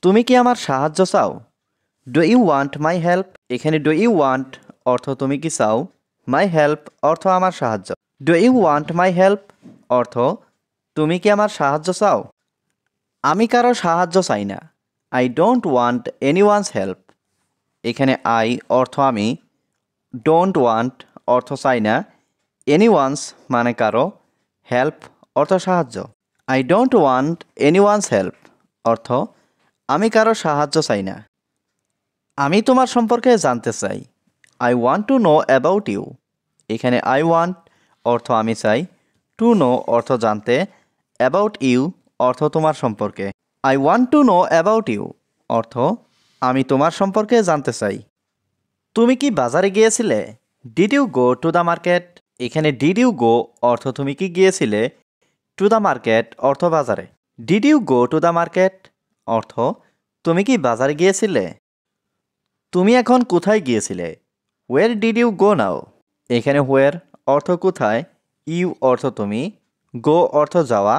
তুমি কি আমার সাহায্য চাও? Do you want my help? এখানে ডু ইউ ওয়ান্ট অর্থ তুমি কি চাও, মাই হেল্প অর্থ আমার সাহায্য। Do you want my help অর্থ তুমি কি আমার সাহায্য চাও? আমি কারো সাহায্য চাই না। I don't want anyone's help. এখানে আই অর্থ আমি, ডোন্ট ওয়ান্ট অর্থ চাই না, এনিওয়ানস মানে কারো, হেল্প অর্থ সাহায্য। I don't want anyone's help অর্থ আমি কারো সাহায্য চাই না। আমি তোমার সম্পর্কে জানতে চাই। I want to know about you. এখানে আই ওয়ান্ট অর্থ আমি চাই, টু নো অর্থ জানতে, অ্যাবাউট ইউ অর্থ তোমার সম্পর্কে। I want to know about you অর্থ আমি তোমার সম্পর্কে জানতে চাই। তুমি কি বাজারে গিয়েছিলে? Did you go to the market? এখানে ডিড ইউ গো অর্থ তুমি কি গিয়েছিলে, টু দ্য মার্কেট অর্থ বাজারে। Did you go to the market অর্থ তুমি কি বাজারে গিয়েছিলে? তুমি এখন কোথায় গিয়েছিলে? Where did you go now? এখানে ওয়ের অর্থ কোথায়, ইউ অর্থ তুমি, গো অর্থ যাওয়া,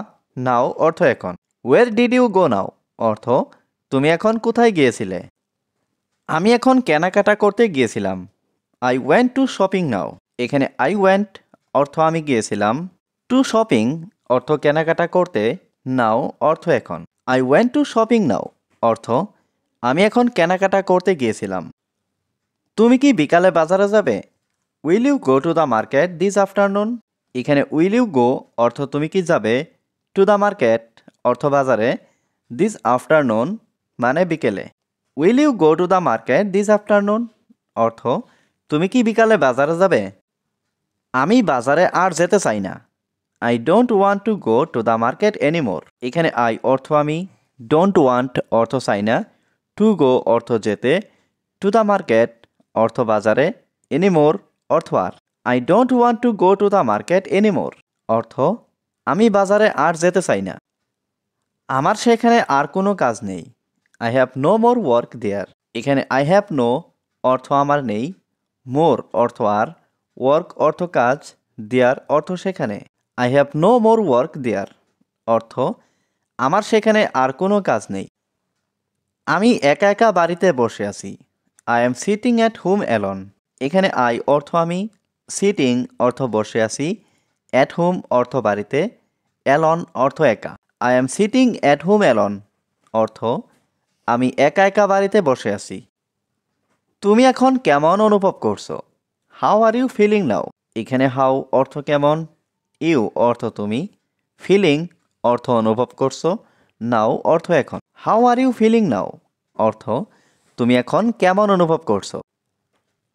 নাও অর্থ এখন। ওয়ের ডিড ইউ গো নাও অর্থ তুমি এখন কোথায় গিয়েছিলে? আমি এখন কেনাকাটা করতে গিয়েছিলাম। আই ওয়েন্ট টু শপিং নাও। এখানে আই ওয়েন্ট অর্থ আমি গিয়েছিলাম, টু শপিং অর্থ কেনাকাটা করতে, নাও অর্থ এখন। আই ওয়েন্ট টু শপিং নাও অর্থ আমি এখন কেনাকাটা করতে গিয়েছিলাম। তুমি কি বিকালে বাজারে যাবে? Will you go to the market this afternoon? এখানে উইল ইউ গো অর্থ তুমি কি যাবে, টু দ্য মার্কেট অর্থ বাজারে, দিস আফটারনুন মানে বিকেলে। Will you go to the market this afternoon অর্থ তুমি কি বিকালে বাজারে যাবে? আমি বাজারে আর যেতে চাই না। I don't want to go to the market anymore. এখানে আই অর্থ আমি, ডোন্ট ওয়ান্ট অর্থ চাই না, টু গো অর্থ যেতে, টু দ্য মার্কেট অর্থ বাজারে, এনিমোর অর্থ আর। I don't want to go to the market anymore অর্থ আমি বাজারে আর যেতে চাই না। আমার সেখানে আর কোনো কাজ নেই। I have no more work there. এখানে আই হ্যাভ নো অর্থ আমার নেই, মোর অর্থ আর, ওয়ার্ক অর্থ কাজ, দেয়ার অর্থ সেখানে। I have no more work there অর্থ আমার সেখানে আর কোনো কাজ নেই। আমি একা একা বাড়িতে বসে আছি। I am sitting at home alone. এখানে আই অর্থ আমি, সিটিং অর্থ বসে আছি, অ্যাট হোম অর্থ বাড়িতে, অ্যালন অর্থ একা। I am sitting at home alone অর্থ আমি একা একা বাড়িতে বসে আছি। তুমি এখন কেমন অনুভব করছো? How are you feeling now? এখানে হাউ অর্থ কেমন, ইউ অর্থ তুমি, ফিলিং অর্থ অনুভব করছো, নাও অর্থ এখন। How are you feeling now অর্থ তুমি এখন কেমন অনুভব করছো?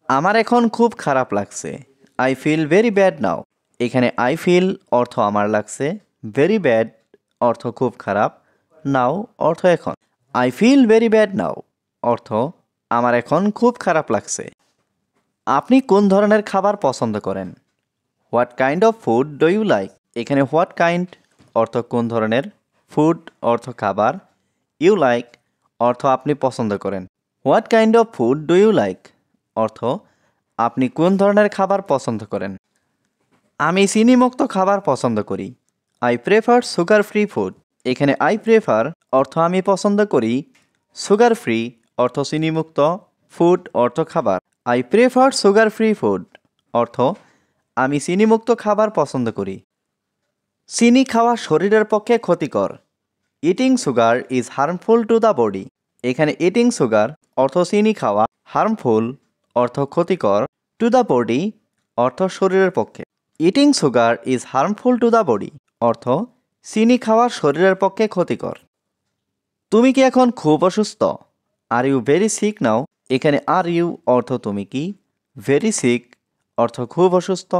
আমার এখন খুব খারাপ লাগছে। আই ফিল ভেরি ব্যাড নাও। এখানে আই ফিল অর্থ আমার লাগছে, ভেরি ব্যাড অর্থ খুব খারাপ, নাও অর্থ এখন। আই ফিল ভেরি ব্যাড নাও অর্থ আমার এখন খুব খারাপ লাগছে। আপনি কোন ধরনের খাবার পছন্দ করেন? What kind of food do you like? এখানে হোয়াট কাইন্ড অর্থ কোন ধরনের, ফুড অর্থ খাবার, ইউ লাইক অর্থ আপনি পছন্দ করেন। What kind of food do you like অর্থ আপনি কোন ধরনের খাবার পছন্দ করেন। আমি চিনিমুক্ত খাবার পছন্দ করি। I prefer sugar free food. এখানে আই প্রেফার অর্থ আমি পছন্দ করি, সুগার ফ্রি অর্থ চিনিমুক্ত, ফুড অর্থ খাবার। I prefer sugar free food অর্থ আমি চিনিমুক্ত খাবার পছন্দ করি। চিনি খাওয়া শরীরের পক্ষে ক্ষতিকর। Eating sugar is harmful to the body. এখানে ইটিং সুগার অর্থ চিনি খাওয়া, হার্মফুল অর্থ ক্ষতিকর, টু দ্য বডি অর্থ শরীরের পক্ষে। Eating sugar is harmful to the body অর্থ চিনি খাওয়া শরীরের পক্ষে ক্ষতিকর। তুমি কি এখন খুব অসুস্থ? আর ইউ ভেরি সিক নাও? এখানে আর ইউ অর্থ তুমি কি, ভেরি সিক অর্থ খুব অসুস্থ,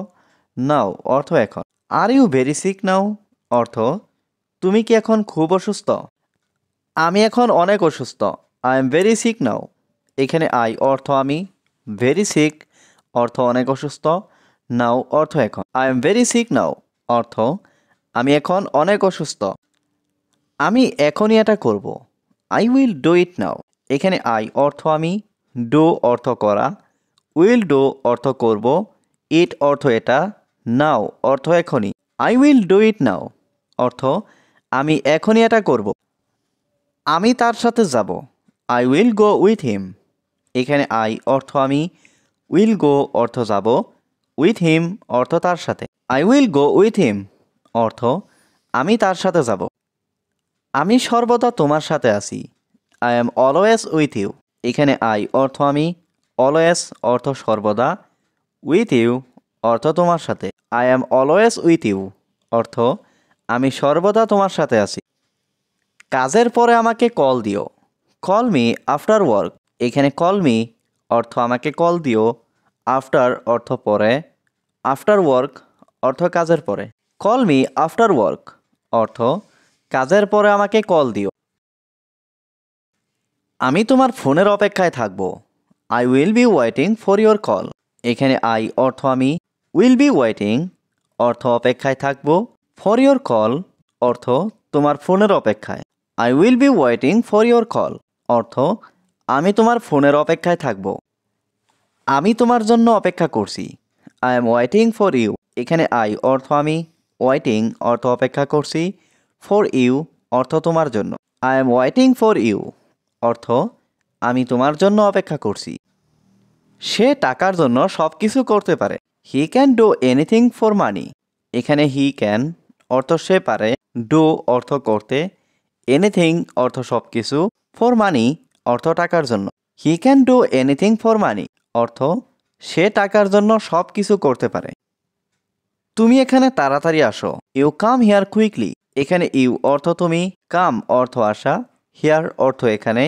নাও অর্থ এখন। আর ইউ ভেরি সিক নাও অর্থ তুমি কি এখন খুব অসুস্থ? আমি এখন অনেক অসুস্থ। আই এম ভেরি সিক নাও। এখানে আই অর্থ আমি, ভেরি সিক অর্থ অনেক অসুস্থ, নাও অর্থ এখন। আই এম ভেরি সিক নাও অর্থ আমি এখন অনেক অসুস্থ। আমি এখনই এটা করব। আই উইল ডু ইট নাও। এখানে আই অর্থ আমি, ডু অর্থ করা, উইল ডু অর্থ করব, ইট অর্থ এটা, নাও অর্থ এখনই। আই উইল ডু ইট নাও অর্থ আমি এখনই এটা করব। আমি তার সাথে যাব। I will go with him. এখানে আই অর্থ আমি, উইল গো অর্থ যাব, উইথ হিম অর্থ তার সাথে। I will go with him অর্থ আমি তার সাথে যাব। আমি সর্বদা তোমার সাথে আছি। I am always with you. এখানে আই অর্থ আমি, অলওয়েজ অর্থ সর্বদা, উইথ ইউ অর্থ তোমার সাথে। I am always with you অর্থ আমি সর্বদা তোমার সাথে আছি। কাজের পরে আমাকে কল দিও। Call me after work. এখানে কল মি অর্থ আমাকে কল দিও, আফটার অর্থ পরে, আফটার ওয়ার্ক অর্থ কাজের পরে। কল মি আফটার ওয়ার্ক অর্থ কাজের পরে আমাকে কল দিও। আমি তোমার ফোনের অপেক্ষায় থাকব। I will be waiting for your call. এখানে আই অর্থ আমি, উইল বি ওয়েটিং অর্থ অপেক্ষায় থাকব, ফর ইয়োর কল অর্থ তোমার ফোনের অপেক্ষায়। I will be waiting for your call অর্থ আমি তোমার ফোনের অপেক্ষায় থাকব। আমি তোমার জন্য অপেক্ষা করছি। I am waiting for you. এখানে আই অর্থ আমি, ওয়েটিং অর্থ অপেক্ষা করছি, ফর ইউ অর্থ তোমার জন্য। I am waiting for you অর্থ আমি তোমার জন্য অপেক্ষা করছি। সে টাকার জন্য সব কিছু করতে পারে। He can do anything for money. এখানে হি ক্যান অর্থ সে পারে, ডু অর্থ করতে, এনিথিং অর্থ সব কিছু, ফর মানি অর্থ টাকার জন্য। He can do anything for money অর্থ সে টাকার জন্য সব কিছু করতে পারে। তুমি এখানে তাড়াতাড়ি আসো। You come here quickly. এখানে ইউ অর্থ তুমি, কাম অর্থ আসা, হিয়ার অর্থ এখানে,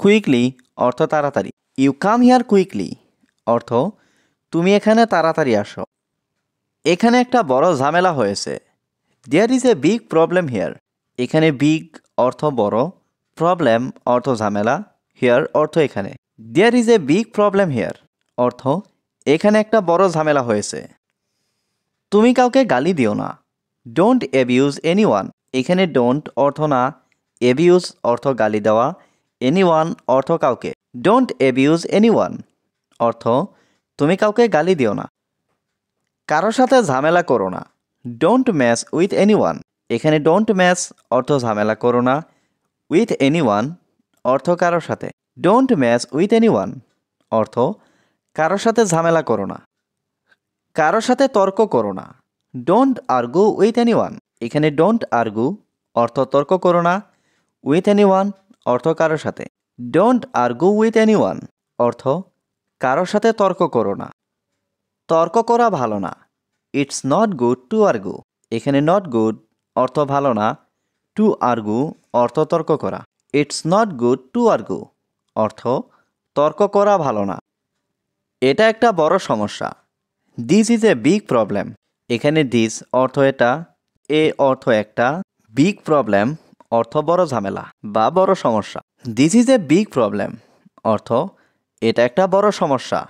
কুইকলি অর্থ তাড়াতাড়ি। ইউ কাম হিয়ার কুইকলি অর্থ তুমি এখানে তাড়াতাড়ি আসো। এখানে একটা বড় ঝামেলা হয়েছে। There is a big problem here. এখানে বিগ অর্থ বড়, প্রবলেম অর্থ ঝামেলা, হিয়ার অর্থ এখানে। There is a big problem here অর্থ এখানে একটা বড় ঝামেলা হয়েছে। তুমি কাউকে গালি দিও না। Don't abuse anyone. এখানে ডোন্ট অর্থ না, অ্যাবিউজ অর্থ গালি দেওয়া, এনিওয়ান অর্থ কাউকে। ডোন্ট অ্যাবিউজ এনিওয়ান অর্থ তুমি কাউকে গালি দিও না। কারোর সাথে ঝামেলা করো না। Don't match with anyone. এখানে ডোন্ট ম্যাচ অর্থ ঝামেলা করো না, উইথ এনিওয়ান অর্থ কারোর সাথে। ডোন্ট ম্যাচ উইথ এনিওয়ান অর্থ কারোর সাথে ঝামেলা করো না। কারোর সাথে তর্ক করো না। Don't argue with anyone. এখানে ডোন্ট আর্গু অর্থ তর্ক করো না, উইথ এনিওয়ান অর্থ কারোর সাথে। ডোন্ট আর্গু উইথ এনিওয়ান অর্থ কারোর সাথে তর্ক করো না। তর্ক করা ভালো না। It's not good to argue. এখানে নট গুড অর্থ ভালো না, টু আর্গু অর্থ তর্ক করা। It's not good to argue অর্থ তর্ক করা ভালো না। এটা একটা বড় সমস্যা। This is a big problem. এখানে দিস অর্থ এটা, এ অর্থ একটা, বিগ প্রবলেম অর্থ বড় ঝামেলা বা বড় সমস্যা। This is a big problem অর্থ এটা একটা বড় সমস্যা।